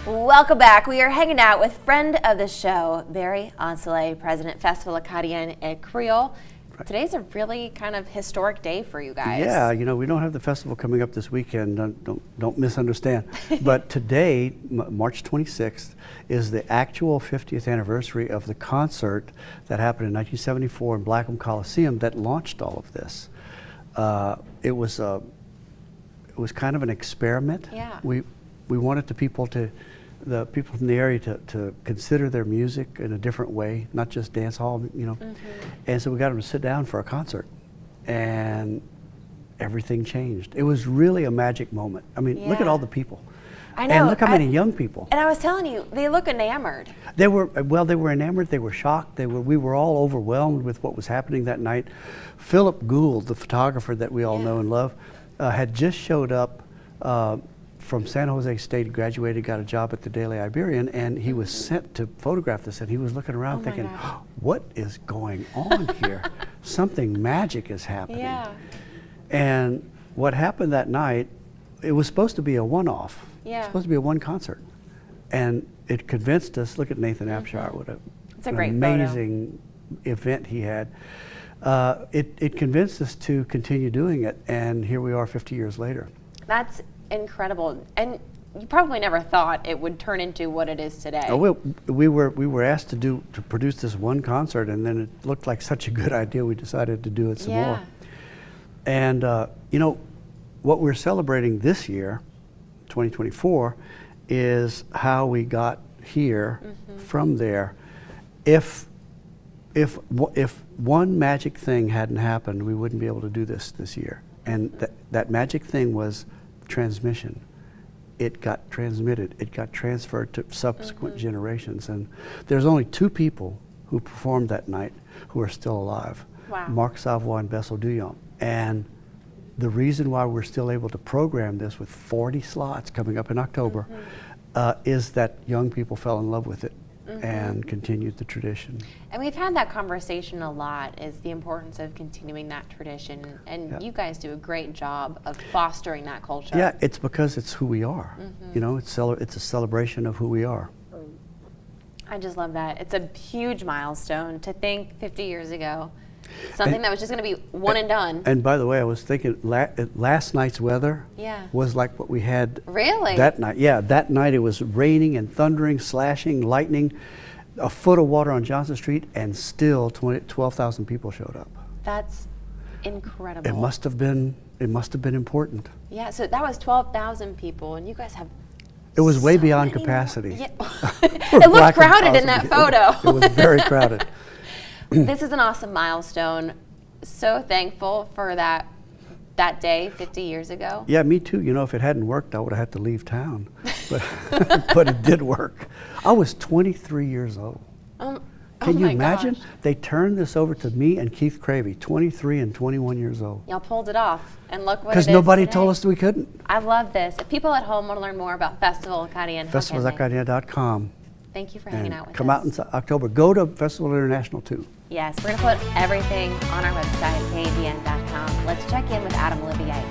Welcome back. We are hanging out with friend of the show, Barry Ancelet, President, Festivals Acadiens at Créoles. Right. Today's a really kind of historic day for you guys. Yeah, you know, we don't have the festival coming up this weekend, don't misunderstand. But today, March 26th, is the actual 50th anniversary of the concert that happened in 1974 in Blackham Coliseum that launched all of this. It was kind of an experiment. Yeah. We wanted the people from the area to consider their music in a different way, not just dance hall, you know. Mm-hmm. And so we got them to sit down for a concert, and everything changed. It was really a magic moment. I mean, look at all the people. I know. And look how many young people. And I was telling you, they look enamored. They were enamored, they were shocked, we were all overwhelmed with what was happening that night. Philip Gould, the photographer that we all know and love, had just showed up from San Jose State, graduated, got a job at the Daily Iberian, and he was sent to photograph this, and he was looking around thinking, what is going on here? Something magic is happening. Yeah. And what happened that night, it was supposed to be a one-off. Yeah. It was supposed to be a one concert. And it convinced us, look at Nathan Abshire, what an amazing event he had. It convinced us to continue doing it, and here we are 50 years later. That's incredible. And you probably never thought it would turn into what it is today. Oh, we were asked to produce this one concert, and then it looked like such a good idea, we decided to do it some more. And you know, what we're celebrating this year, 2024, is how we got here from there. If one magic thing hadn't happened, we wouldn't be able to do this year. And that magic thing was transmission. It got transmitted. It got transferred to subsequent generations. And there's only two people who performed that night who are still alive. Wow. Marc Savoy and Bessel Duyon. And the reason why we're still able to program this with 40 slots coming up in October is that young people fell in love with it and continued the tradition. And we've had that conversation a lot, is the importance of continuing that tradition. And you guys do a great job of fostering that culture. Yeah, it's because it's who we are. You know, it's a celebration of who we are. I just love that. It's a huge milestone to think 50 years ago. Something that was just going to be one and done. And by the way, I was thinking last night's weather was like what we had that night. Yeah, that night it was raining and thundering, slashing, lightning, a foot of water on Johnson Street, and still 12,000 people showed up. That's incredible. It must have been important. Yeah, so that was 12,000 people, and you guys have It was way beyond capacity. Yeah. It looked crowded in that photo. It was very crowded. This is an awesome milestone. So thankful for that day 50 years ago. Yeah, me too. You know, if it hadn't worked, I would have had to leave town. But but it did work. I was 23 years old. Can you imagine? Gosh. They turned this over to me and Keith Cravey, 23 and 21 years old. Y'all pulled it off, and look what it is because nobody today. told us we couldn't. I love this. If people at home want to learn more about Festivals Acadiens, festivalsacadiens.com. Thank you for hanging out with us. Come out in October. Go to Festival International too. Yes, we're going to put everything on our website, KABN.com. Let's check in with Adam Olivier.